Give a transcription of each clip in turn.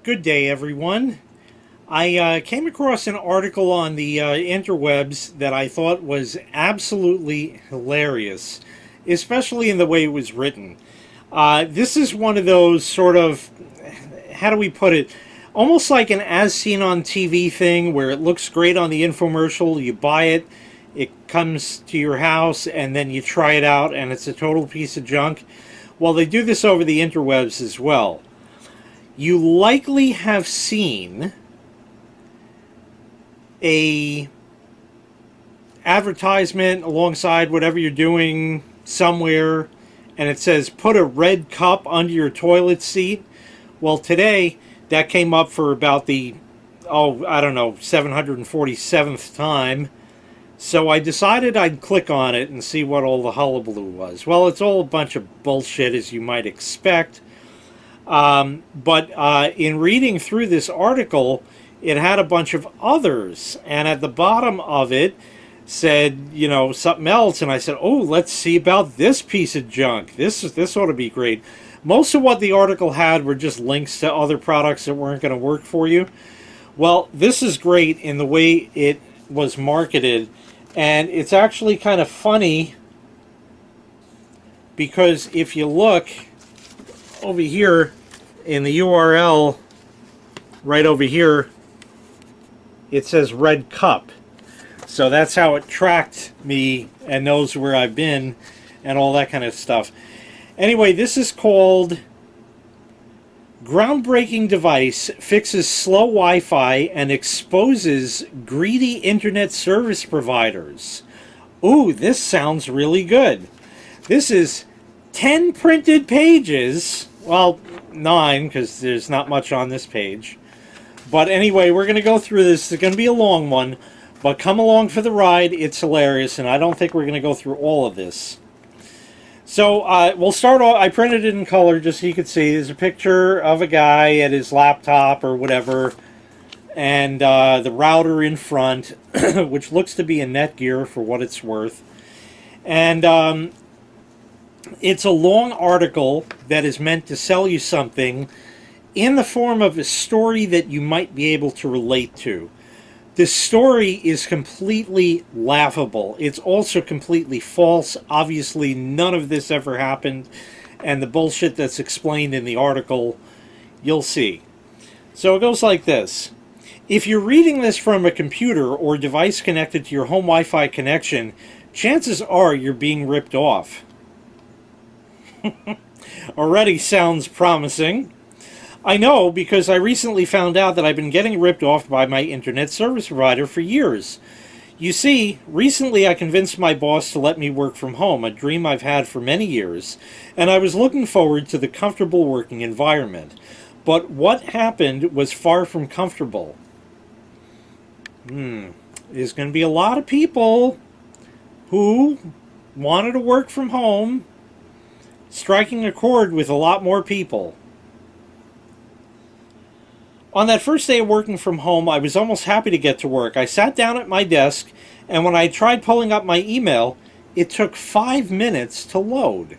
Good day, everyone. I came across an article on the interwebs that I thought was absolutely hilarious, especially in the way it was written. This is one of those sort of, how do we put it, almost like an as seen on TV thing where it looks great on the infomercial, you buy it, it comes to your house, and then you try it out, and it's a total piece of junk. Well, they do this over the interwebs as well. You likely have seen a advertisement alongside whatever you're doing somewhere, and it says put a red cup under your toilet seat. Well, today that came up for about the, I don't know, 747th time. So I decided I'd click on it and see what all the hullabaloo was. Well, it's all a bunch of bullshit, as you might expect. But in reading through this article, it had a bunch of others, and at the bottom of it said, you know, something else, and I said, oh, let's see about this piece of junk. This ought to be great. Most of what the article had were just links to other products that weren't going to work for you. Well, this is great in the way it was marketed, and it's actually kind of funny because if you look over here in the URL, right over here, it says red cup. So that's how it tracked me and knows where I've been and all that kind of stuff. Anyway, this is called Groundbreaking Device Fixes Slow Wi-Fi and Exposes Greedy Internet Service Providers. Ooh, this sounds really good. This is 10 printed pages. Well, 9, because there's not much on this page. But anyway, we're going to go through this. It's going to be a long one, but come along for the ride. It's hilarious, and I don't think we're going to go through all of this. So we'll start off. I printed it in color just so you can see. There's a picture of a guy at his laptop or whatever, and the router in front, which looks to be a Netgear for what it's worth. And it's a long article that is meant to sell you something in the form of a story that you might be able to relate to. This story is completely laughable. It's also completely false. Obviously, none of this ever happened, and the bullshit that's explained in the article, you'll see. So it goes like this. If you're reading this from a computer or device connected to your home Wi-Fi connection, chances are you're being ripped off. Already sounds promising. I know because I recently found out that I've been getting ripped off by my internet service provider for years. You see, recently I convinced my boss to let me work from home, a dream I've had for many years, and I was looking forward to the comfortable working environment. But what happened was far from comfortable. There's going to be a lot of people who wanted to work from home, striking a chord with a lot more people. On that first day of working from home, I was almost happy to get to work. I sat down at my desk, and when I tried pulling up my email, it took 5 minutes to load.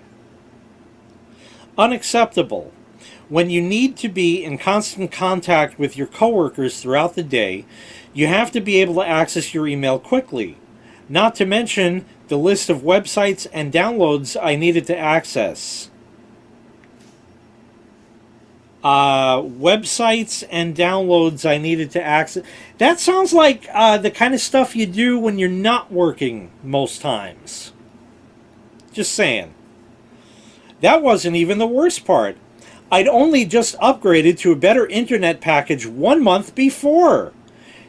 Unacceptable. When you need to be in constant contact with your coworkers throughout the day, you have to be able to access your email quickly. Not to mention the list of websites and downloads I needed to access. Websites and downloads I needed to access. That sounds like the kind of stuff you do when you're not working most times. Just saying. That wasn't even the worst part. I'd only just upgraded to a better internet package 1 month before.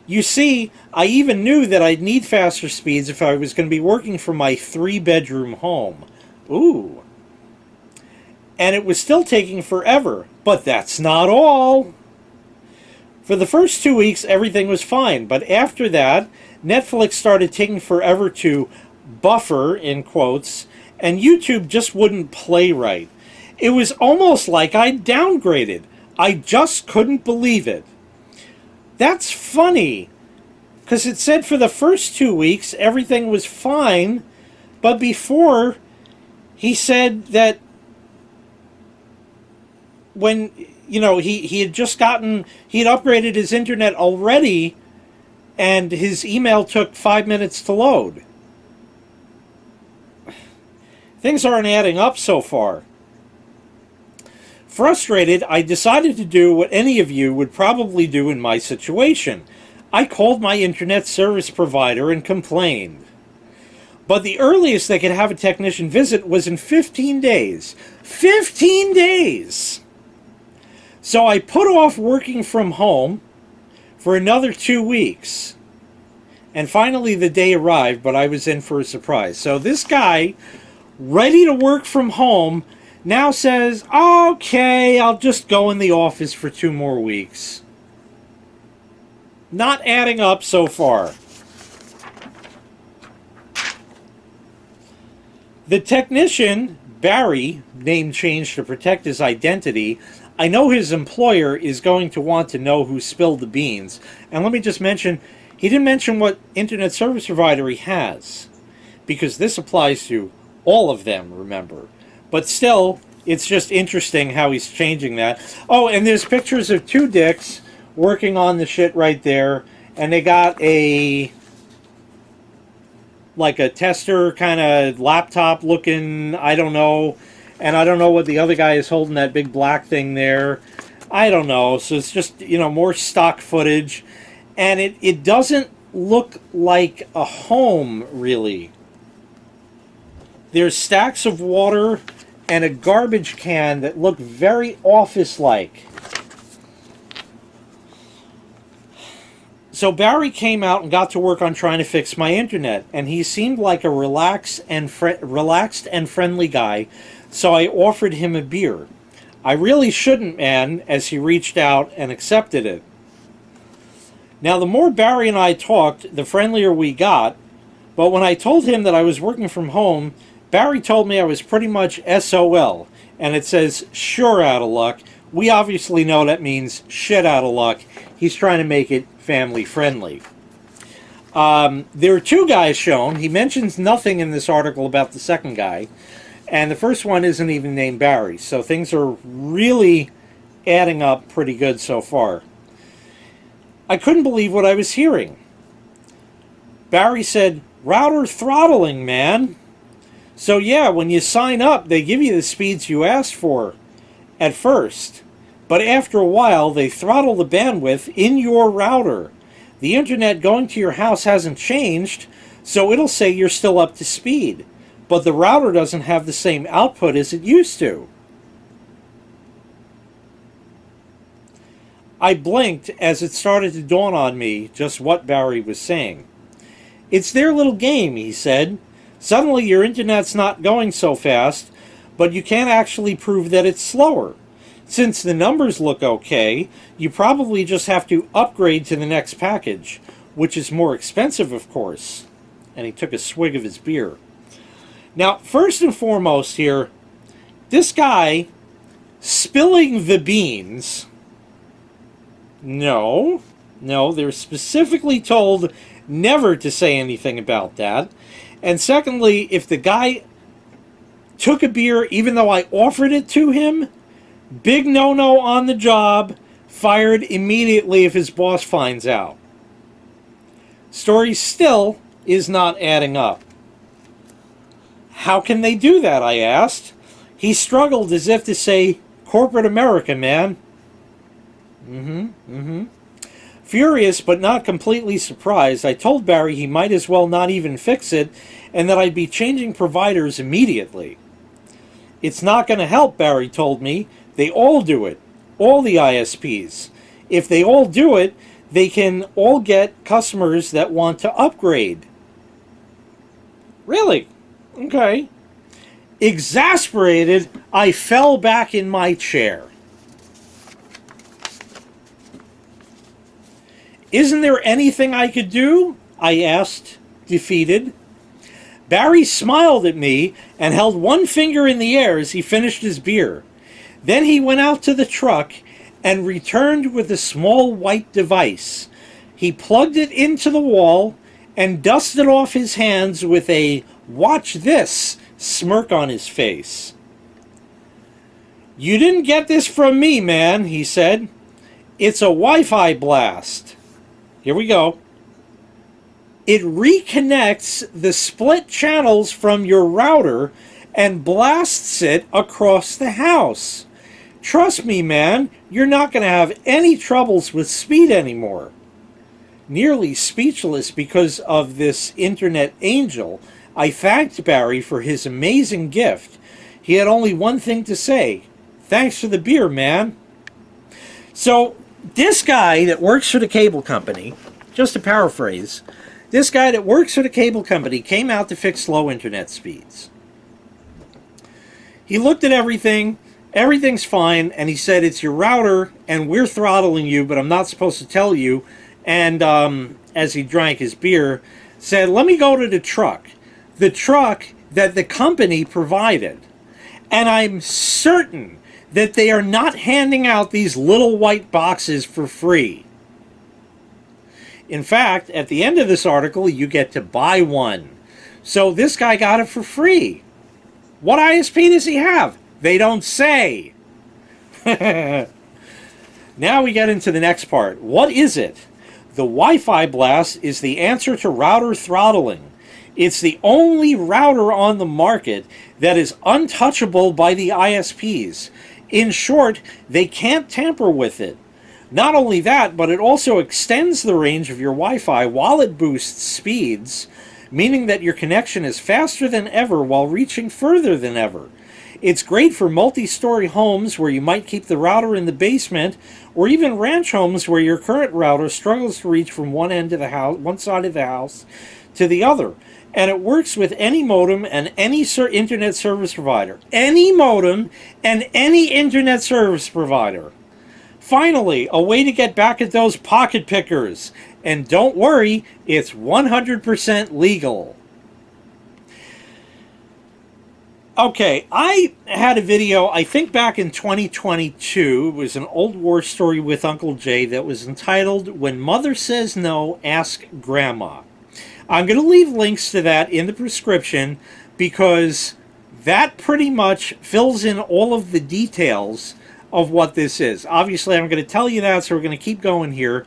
You see, I even knew that I'd need faster speeds if I was going to be working from my 3-bedroom home. Ooh. And it was still taking forever. But that's not all. For the first 2 weeks, everything was fine. But after that, Netflix started taking forever to buffer, in quotes, and YouTube just wouldn't play right. It was almost like I'd downgraded. I just couldn't believe it. That's funny, because it said for the first 2 weeks everything was fine, but before he said that when you know, he had just gotten, he had upgraded his internet already, and his email took 5 minutes to load. Things aren't adding up so far. Frustrated, I decided to do what any of you would probably do in my situation. I called my internet service provider and complained. But the earliest they could have a technician visit was in 15 days. 15 days! So I put off working from home for another 2 weeks. And finally the day arrived, but I was in for a surprise. So this guy, ready to work from home, now says, okay, I'll just go in the office for 2 more weeks. Not adding up so far. The technician, Barry, name changed to protect his identity. I know his employer is going to want to know who spilled the beans. And let me just mention, he didn't mention what internet service provider he has, because this applies to all of them, remember. But still, it's just interesting how he's changing that. Oh, and there's pictures of 2 dicks working on the shit right there, and they got a, like a tester kind of laptop looking, I don't know, and I don't know what the other guy is holding, that big black thing there. I don't know. So it's just, you know, more stock footage, and it doesn't look like a home, really. There's stacks of water and a garbage can that look very office-like. So Barry came out and got to work on trying to fix my internet, and he seemed like a relaxed and friendly guy, so I offered him a beer. I really shouldn't, man, as he reached out and accepted it. Now, the more Barry and I talked, the friendlier we got, but when I told him that I was working from home, Barry told me I was pretty much SOL, and it says, sure out of luck. We obviously know that means shit out of luck. He's trying to make it family friendly. There are 2 guys shown. He mentions nothing in this article about the second guy, and the first one isn't even named Barry, so things are really adding up pretty good so far. I couldn't believe what I was hearing. Barry said, router throttling, man. So yeah, when you sign up, they give you the speeds you asked for at first. But after a while, they throttle the bandwidth in your router. The internet going to your house hasn't changed, so it'll say you're still up to speed. But the router doesn't have the same output as it used to. I blinked as it started to dawn on me just what Barry was saying. It's their little game, he said. Suddenly your internet's not going so fast, but you can't actually prove that it's slower. Since the numbers look okay, you probably just have to upgrade to the next package, which is more expensive, of course. And he took a swig of his beer. Now, first and foremost here, this guy spilling the beans. No, they're specifically told never to say anything about that. And secondly, if the guy took a beer even though I offered it to him, big no-no on the job, fired immediately if his boss finds out. Story still is not adding up. How can they do that, I asked. He struggled as if to say, corporate America, man. Furious but not completely surprised, I told Barry he might as well not even fix it and that I'd be changing providers immediately. It's not going to help, Barry told me. They all do it. All the ISPs. If they all do it, they can all get customers that want to upgrade. Really? Okay. Exasperated, I fell back in my chair. Isn't there anything I could do? I asked, defeated. Barry smiled at me and held one finger in the air as he finished his beer. Then he went out to the truck and returned with a small white device. He plugged it into the wall and dusted off his hands with a "watch this" smirk on his face. "You didn't get this from me, man," he said. "It's a WiFiBlast." Here we go. "It reconnects the split channels from your router and blasts it across the house. Trust me, man, you're not going to have any troubles with speed anymore." Nearly speechless because of this internet angel, I thanked Barry for his amazing gift. He had only one thing to say: "Thanks for the beer, man." So, this guy that works for the cable company, just to paraphrase, this guy that works for the cable company came out to fix slow internet speeds. He looked at everything, everything's fine, and he said, "It's your router, and we're throttling you, but I'm not supposed to tell you." And as he drank his beer, said, "Let me go to the truck that the company provided. And I'm certain that they are not handing out these little white boxes for free. In fact, at the end of this article, you get to buy one." So this guy got it for free. What ISP does he have? They don't say. Now we get into the next part. What is it? The WiFiBlast is the answer to router throttling. It's the only router on the market that is untouchable by the ISPs. In short, they can't tamper with it. Not only that, but it also extends the range of your Wi-Fi while it boosts speeds, meaning that your connection is faster than ever while reaching further than ever. It's great for multi-story homes where you might keep the router in the basement, or even ranch homes where your current router struggles to reach from one end of the house, one side of the house, to the other. And it works with any modem and any internet service provider. Any modem and any internet service provider. Finally, a way to get back at those pocket pickers. And don't worry, it's 100% legal. Okay, I had a video, I think back in 2022. It was an old war story with Uncle Jay that was entitled, "When Mother Says No, Ask Grandma." I'm going to leave links to that in the description because that pretty much fills in all of the details of what this is. Obviously, I'm going to tell you that, so we're going to keep going here.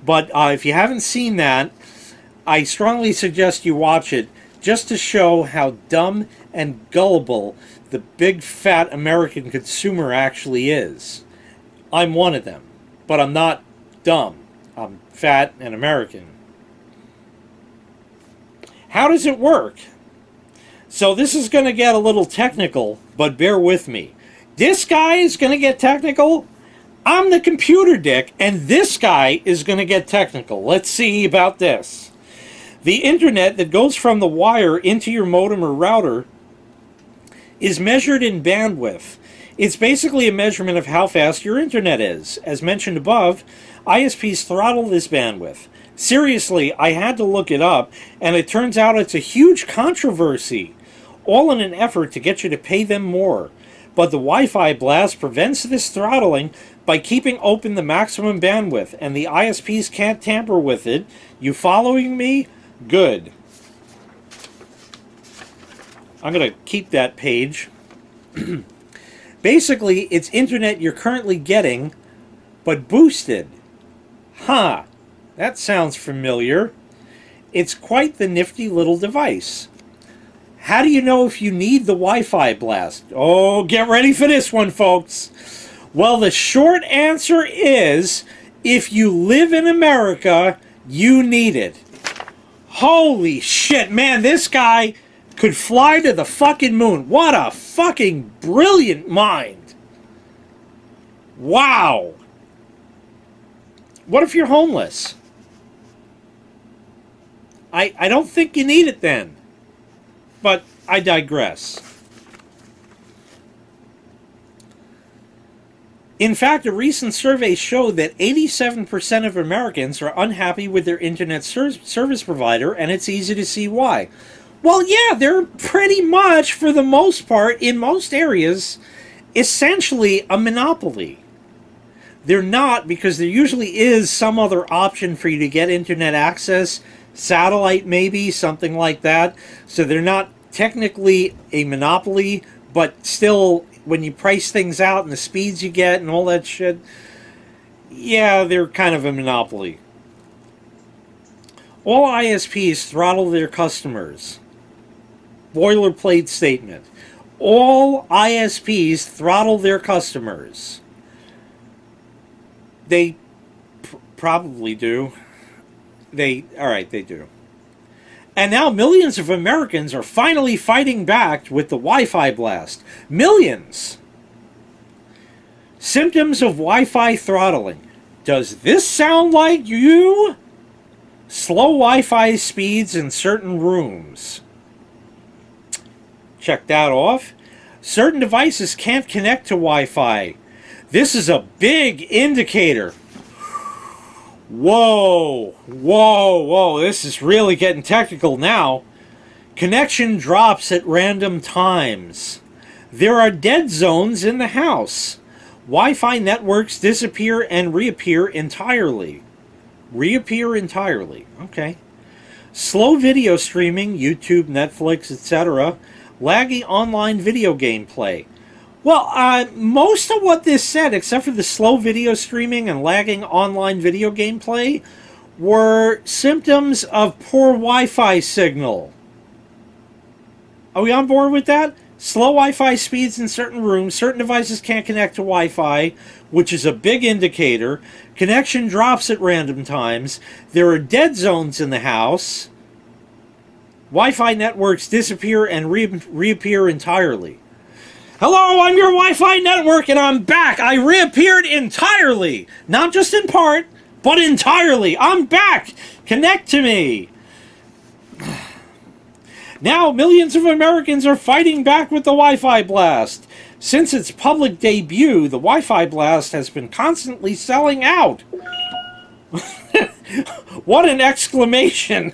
But if you haven't seen that, I strongly suggest you watch it just to show how dumb and gullible the big fat American consumer actually is. I'm one of them, but I'm not dumb. I'm fat and American. How does it work? So this is going to get a little technical, but bear with me. This guy is going to get technical. I'm the computer dick, and this guy is going to get technical. Let's see about this. The internet that goes from the wire into your modem or router is measured in bandwidth. It's basically a measurement of how fast your internet is. As mentioned above, ISPs throttle this bandwidth. Seriously, I had to look it up, and it turns out it's a huge controversy, all in an effort to get you to pay them more. But the WiFiBlast prevents this throttling by keeping open the maximum bandwidth, and the ISPs can't tamper with it. You following me? Good. I'm going to keep that page. Basically, it's internet you're currently getting, but boosted. Huh. That sounds familiar. It's quite the nifty little device. How do you know if you need the WiFiBlast? Oh, get ready for this one, folks. Well, the short answer is, if you live in America, you need it. Holy shit, man, this guy could fly to the fucking moon. What a fucking brilliant mind. Wow. What if you're homeless? I don't think you need it then. But I digress. In fact, a recent survey showed that 87% of Americans are unhappy with their internet service provider, and it's easy to see why. Well, yeah, they're pretty much, for the most part, in most areas, essentially a monopoly. They're not, because there usually is some other option for you to get internet access, satellite maybe, something like that. So they're not technically a monopoly, but still when you price things out and the speeds you get and all that shit, yeah, they're kind of a monopoly. All ISPs throttle their customers. Boilerplate statement. All ISPs throttle their customers. They probably do. They do. And now millions of Americans are finally fighting back with the WiFiBlast. Millions! Symptoms of Wi-Fi throttling. Does this sound like you? Slow Wi-Fi speeds in certain rooms. Check that off. Certain devices can't connect to Wi-Fi. This is a big indicator. Whoa, whoa, whoa, this is really getting technical now. Connection drops at random times. There are dead zones in the house. Wi-Fi networks disappear and reappear entirely. Reappear entirely, okay. Slow video streaming, YouTube, Netflix, etc. Laggy online video gameplay. Well, most of what this said, except for the slow video streaming and lagging online video gameplay, were symptoms of poor Wi-Fi signal. Are we on board with that? Slow Wi-Fi speeds in certain rooms. Certain devices can't connect to Wi-Fi, which is a big indicator. Connection drops at random times. There are dead zones in the house. Wi-Fi networks disappear and reappear entirely. Hello, I'm your Wi-Fi network, and I'm back. I reappeared entirely. Not just in part, but entirely. I'm back. Connect to me. Now, millions of Americans are fighting back with the WiFiBlast. Since its public debut, the WiFiBlast has been constantly selling out. What an exclamation.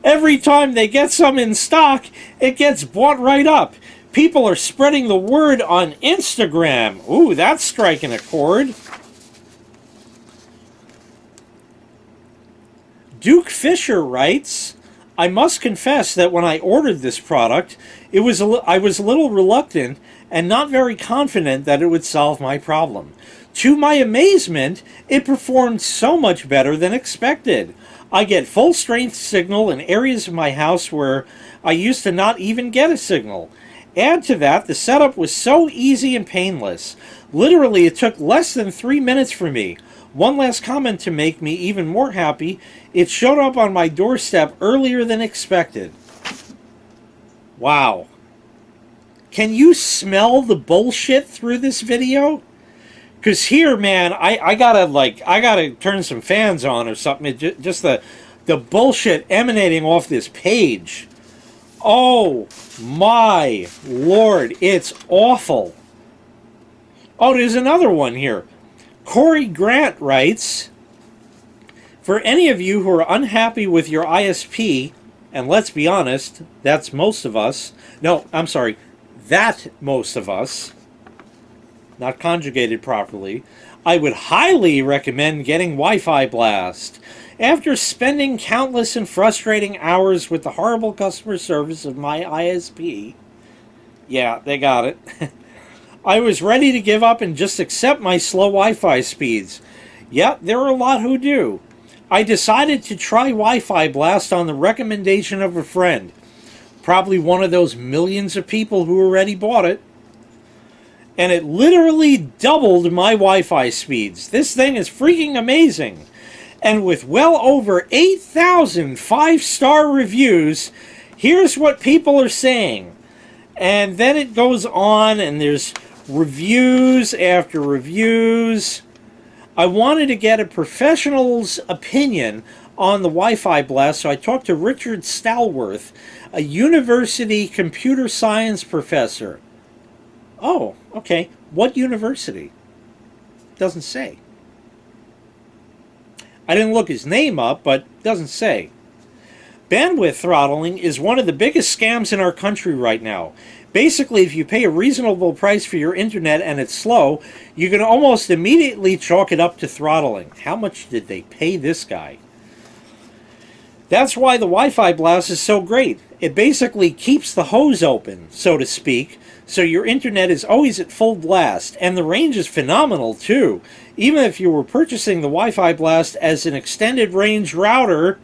Every time they get some in stock, it gets bought right up. People are spreading the word on Instagram. Ooh, that's striking a chord. Duke Fisher writes, I must confess that when I ordered this product, I was a little reluctant and not very confident that it would solve my problem. To my amazement, it performed so much better than expected. I get full strength signal in areas of my house where I used to not even get a signal. Add to that, the setup was so easy and painless. Literally, it took less than 3 minutes for me. One last comment to make me even more happy. It showed up on my doorstep earlier than expected. Wow. Can you smell the bullshit through this video? Because here, man, I gotta turn some fans on or something. Just the bullshit emanating off this page. Oh my Lord, it's awful. Oh, there's another one here. Corey Grant writes, for any of you who are unhappy with your ISP, and let's be honest, that's most of us. No, I'm sorry, that most of us, not conjugated properly, I would highly recommend getting WiFiBlast. After spending countless and frustrating hours with the horrible customer service of my ISP, yeah, they got it, I was ready to give up and just accept my slow Wi-Fi speeds. Yep, there are a lot who do. I decided to try WiFiBlast on the recommendation of a friend. Probably one of those millions of people who already bought it. And it literally doubled my Wi-Fi speeds. This thing is freaking amazing. And with well over 8,000 5-star reviews, here's what people are saying. And then it goes on, and there's reviews after reviews. I wanted to get a professional's opinion on the WiFiBlast, so I talked to Richard Stalworth, a university computer science professor. Oh, okay. What university? Doesn't say. I didn't look his name up, but doesn't say. Bandwidth throttling is one of the biggest scams in our country right now. Basically, if you pay a reasonable price for your internet and it's slow, you can almost immediately chalk it up to throttling. How much did they pay this guy? That's why the WiFiBlast is so great. It basically keeps the hose open, so to speak, So your internet is always at full blast, and the range is phenomenal too. Even if you were purchasing the WiFiBlast as an extended range router,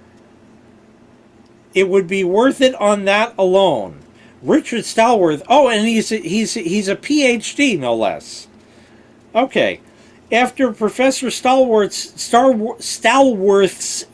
it would be worth it on that alone. Richard Stallworth, oh, and he's a PhD, no less. Okay. After Professor Stallworth's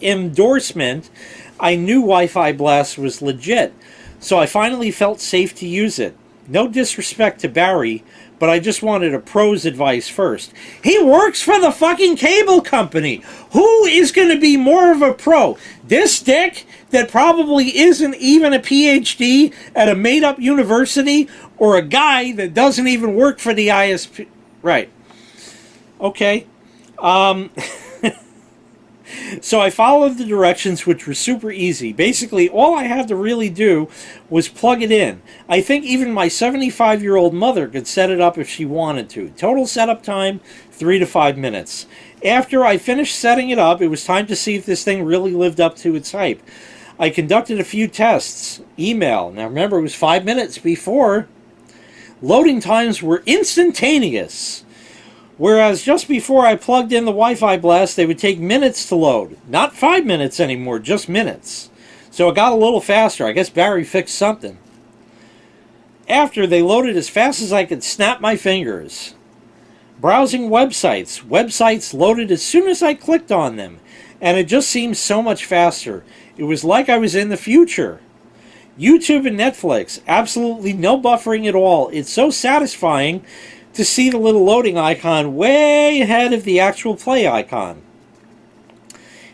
endorsement, I knew WiFiBlast was legit, so I finally felt safe to use it. No disrespect to Barry, but I just wanted a pro's advice first. He works for the fucking cable company. Who is going to be more of a pro? This dick that probably isn't even a PhD at a made-up university, or a guy that doesn't even work for the ISP? Right. Okay. So I followed the directions, which were super easy. Basically, all I had to really do was plug it in. I think even my 75-year-old mother could set it up if she wanted to. Total setup time, 3 to 5 minutes. After I finished setting it up, it was time to see if this thing really lived up to its hype. I conducted a few tests. Email. Now remember, it was 5 minutes before. Loading times were instantaneous. Whereas just before I plugged in the WiFiBlast, they would take minutes to load. Not 5 minutes anymore, just minutes. So it got a little faster. I guess Barry fixed something. After, they loaded as fast as I could snap my fingers. Browsing websites. Websites loaded as soon as I clicked on them. And it just seemed so much faster. It was like I was in the future. YouTube and Netflix. Absolutely no buffering at all. It's so satisfying to see the little loading icon way ahead of the actual play icon.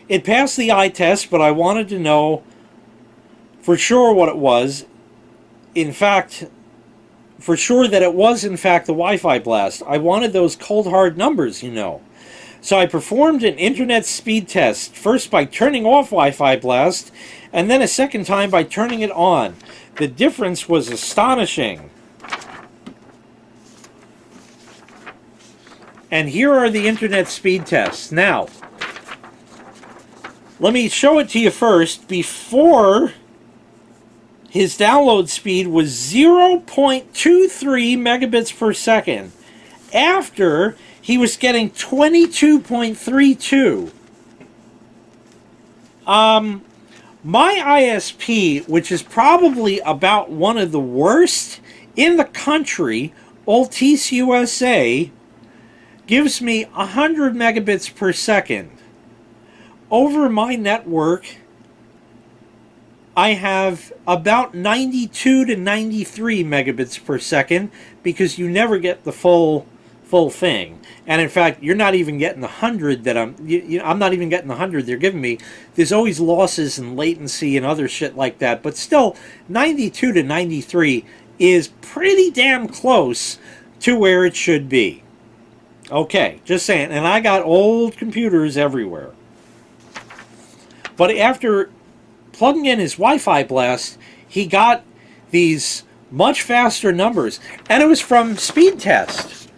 It passed the eye test, but I wanted to know for sure what it was. In fact, for sure that it was in fact the WiFiBlast. I wanted those cold hard numbers, you know. So I performed an internet speed test, first by turning off WiFiBlast, and then a second time by turning it on. The difference was astonishing. And here are the internet speed tests. Now, let me show it to you first. Before, his download speed was 0.23 megabits per second. After, he was getting 22.32. My ISP, which is probably about one of the worst in the country, Altice USA, gives me 100 megabits per second. Over my network, I have about 92 to 93 megabits per second, because you never get the full thing. And in fact, you're not even getting the 100 that I'm not even getting the 100 they're giving me. There's always losses and latency and other shit like that, but still 92 to 93 is pretty damn close to where it should be. Okay, just saying. And I got old computers everywhere. But after plugging in his WiFiBlast, he got these much faster numbers. And it was from speed test.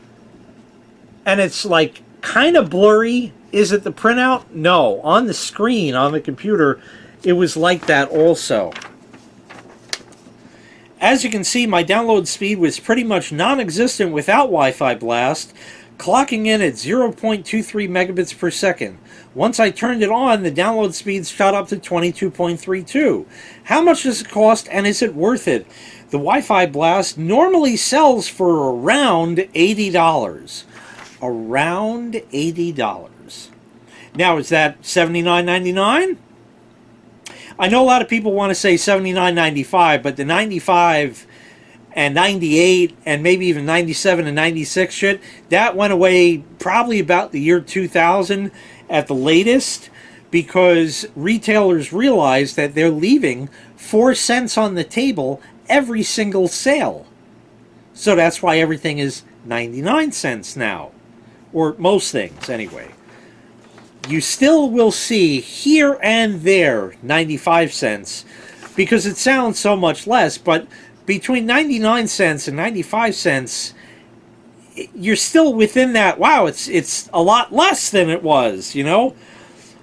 And it's like kind of blurry. Is it the printout? No. On the screen, on the computer, it was like that also. As you can see, my download speed was pretty much non-existent without WiFiBlast, clocking in at 0.23 megabits per second. Once I turned it on, the download speed shot up to 22.32. How much does it cost, and is it worth it? The WiFiBlast normally sells for around $80. Around $80. Now, is that $79.99? I know a lot of people want to say $79.95, but the 95 and 98 and maybe even 97 and 96 shit, that went away probably about the year 2000 at the latest, because retailers realized that they're leaving 4 cents on the table every single sale. So that's why everything is 99 cents now, or most things anyway. You still will see here and there 95 cents because it sounds so much less, but between 99 cents and 95 cents, you're still within that, wow, it's a lot less than it was, you know?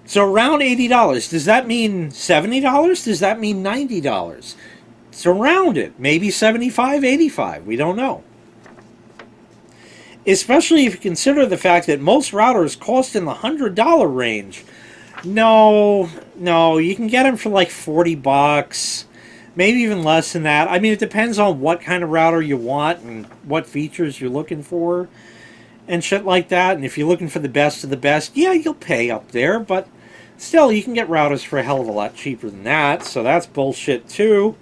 So around $80. Does that mean $70? Does that mean $90? It's around it. Maybe 75, 85. We don't know. Especially if you consider the fact that most routers cost in the $100 range. No, you can get them for like 40 bucks. Maybe even less than that. I mean, it depends on what kind of router you want and what features you're looking for and shit like that. And if you're looking for the best of the best, yeah, you'll pay up there, but still, you can get routers for a hell of a lot cheaper than that, so that's bullshit too.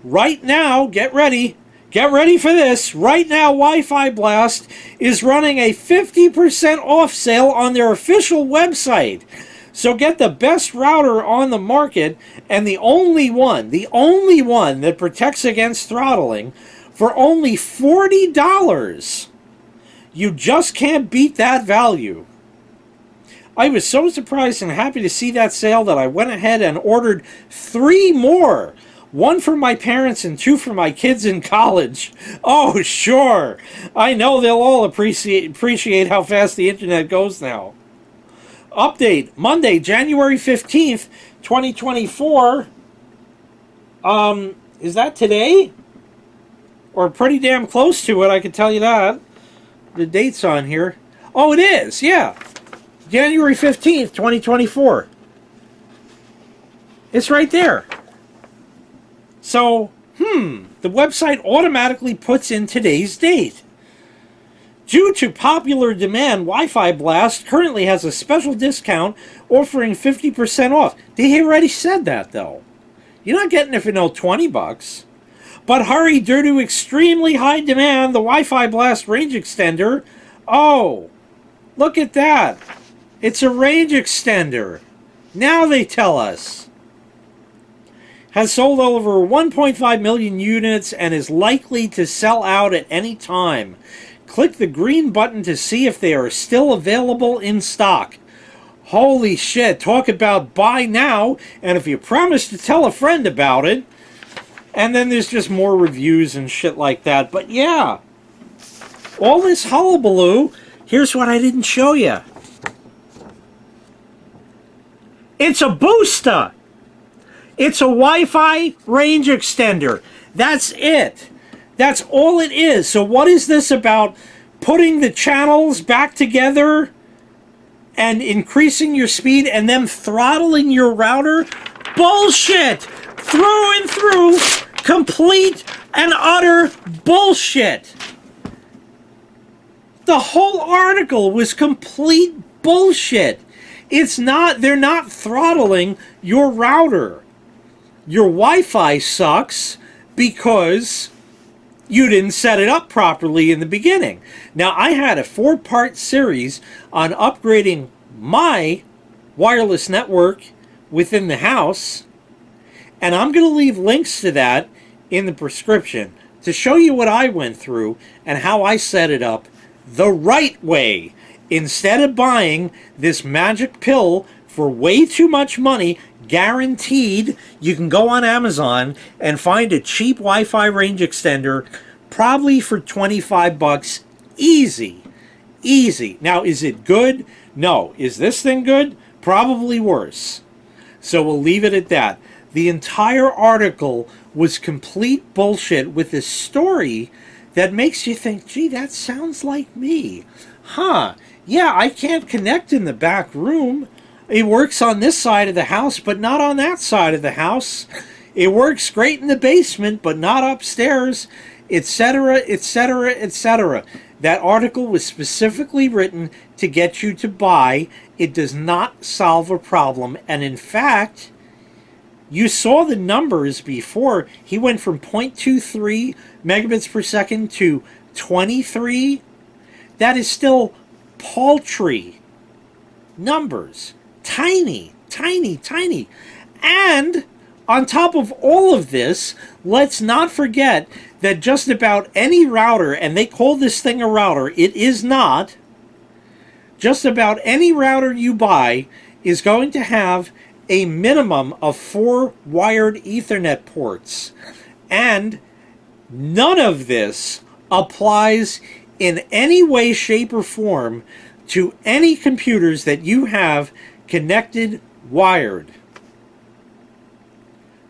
Right now, get ready for this. Right now, WiFiBlast is running a 50% off sale on their official website. So get the best router on the market and the only one that protects against throttling for only $40. You just can't beat that value. I was so surprised and happy to see that sale that I went ahead and ordered 3 more. 1 for my parents and 2 for my kids in college. Oh, sure. I know they'll all appreciate how fast the internet goes now. Update, Monday, January 15th, 2024. Is that today? Or pretty damn close to it, I can tell you that. The date's on here. Oh, it is, yeah. January 15th, 2024. It's right there. So, the website automatically puts in today's date. Due to popular demand, WiFiBlast currently has a special discount offering 50% off. They already said that, though. You're not getting it for no 20 bucks. But hurry, due to extremely high demand, the WiFiBlast range extender. Oh, look at that. It's a range extender. Now they tell us. Has sold over 1.5 million units and is likely to sell out at any time. Click the green button to see if they are still available in stock. Holy shit, talk about buy now, and if you promise to tell a friend about it. And then there's just more reviews and shit like that. But yeah, all this hullabaloo, here's what I didn't show you. It's a booster. It's a Wi-Fi range extender. That's it. That's all it is. So what is this about putting the channels back together and increasing your speed and then throttling your router? Bullshit! Through and through, complete and utter bullshit. The whole article was complete bullshit. They're not throttling your router. Your Wi-Fi sucks because you didn't set it up properly in the beginning. Now, I had a 4-part series on upgrading my wireless network within the house, and I'm going to leave links to that in the prescription to show you what I went through and how I set it up the right way. Instead of buying this magic pill for way too much money, guaranteed, you can go on Amazon and find a cheap Wi-Fi range extender, probably for 25 bucks, easy. Now, is it good? No. Is this thing good? Probably worse. So we'll leave it at that. The entire article was complete bullshit with a story that makes you think, gee, that sounds like me. Huh, yeah, I can't connect in the back room. It works on this side of the house, but not on that side of the house. It works great in the basement, but not upstairs, etc., etc., etc. That article was specifically written to get you to buy. It does not solve a problem. And in fact, you saw the numbers before. He went from 0.23 megabits per second to 23. That is still paltry numbers. Tiny, tiny, tiny. And on top of all of this, let's not forget that just about any router, and they call this thing a router, it is not, just about any router you buy is going to have a minimum of 4 wired Ethernet ports. And none of this applies in any way, shape, or form to any computers that you have connected wired.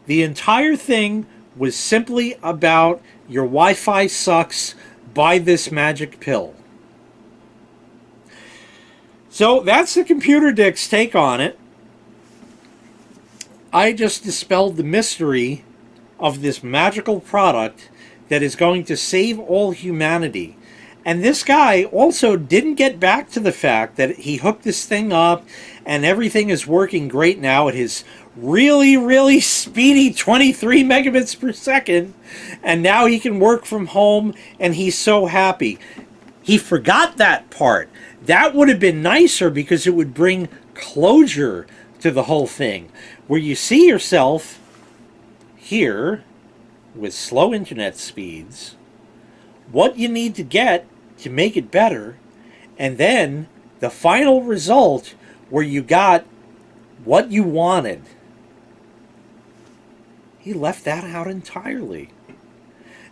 The entire thing was simply about your Wi-Fi sucks, buy this magic pill. So that's the Computer Dick's take on it. I just dispelled the mystery of this magical product that is going to save all humanity. And this guy also didn't get back to the fact that he hooked this thing up and everything is working great now at his really, really speedy 23 megabits per second. And now he can work from home and he's so happy. He forgot that part. That would have been nicer because it would bring closure to the whole thing. Where you see yourself here with slow internet speeds, what you need to get to make it better, and then the final result where you got what you wanted. He left that out entirely.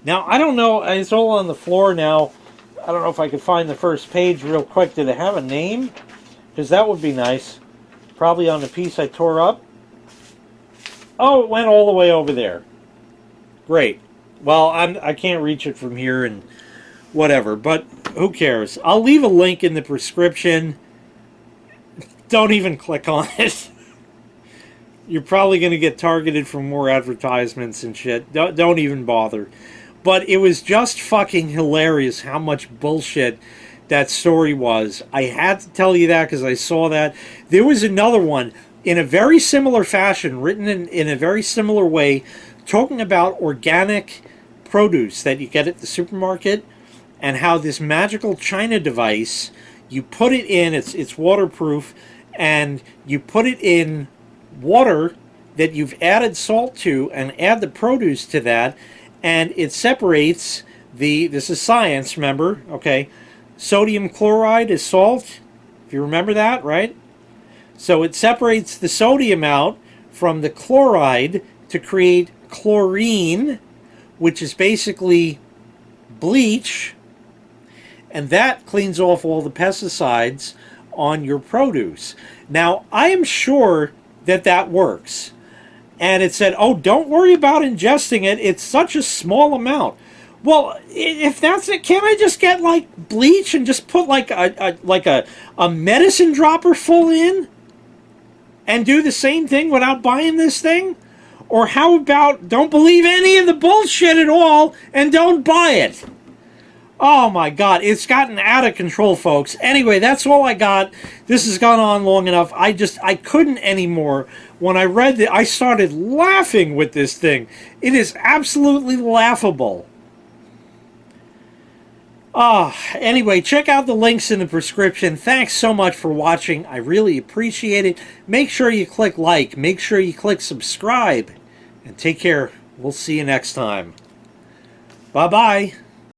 Now, I don't know, it's all on the floor now. I don't know if I could find the first page real quick. Did it have a name? Because that would be nice. Probably on the piece I tore up. Oh, it went all the way over there. Great. Well, I can't reach it from here and whatever, but who cares? I'll leave a link in the prescription. Don't even click on it. You're probably going to get targeted for more advertisements and shit. Don't even bother. But it was just fucking hilarious how much bullshit that story was. I had to tell you that because I saw that. There was another one in a very similar fashion, written in a very similar way, talking about organic produce that you get at the supermarket and how this magical China device, you put it in, it's waterproof, and you put it in water that you've added salt to and add the produce to that, and it separates this is science, remember, okay, sodium chloride is salt, if you remember that, right? So it separates the sodium out from the chloride to create chlorine, which is basically bleach, and that cleans off all the pesticides on your produce. Now, I am sure that that works. And it said, oh, don't worry about ingesting it. It's such a small amount. Well, if that's it, can't I just get like bleach and just put like a medicine dropper full in and do the same thing without buying this thing? Or how about don't believe any of the bullshit at all and don't buy it? Oh my God, it's gotten out of control, folks. Anyway, that's all I got. This has gone on long enough. I couldn't anymore. When I read it, I started laughing with this thing. It is absolutely laughable. Anyway, check out the links in the prescription. Thanks so much for watching. I really appreciate it. Make sure you click like. Make sure you click subscribe. And take care. We'll see you next time. Bye-bye.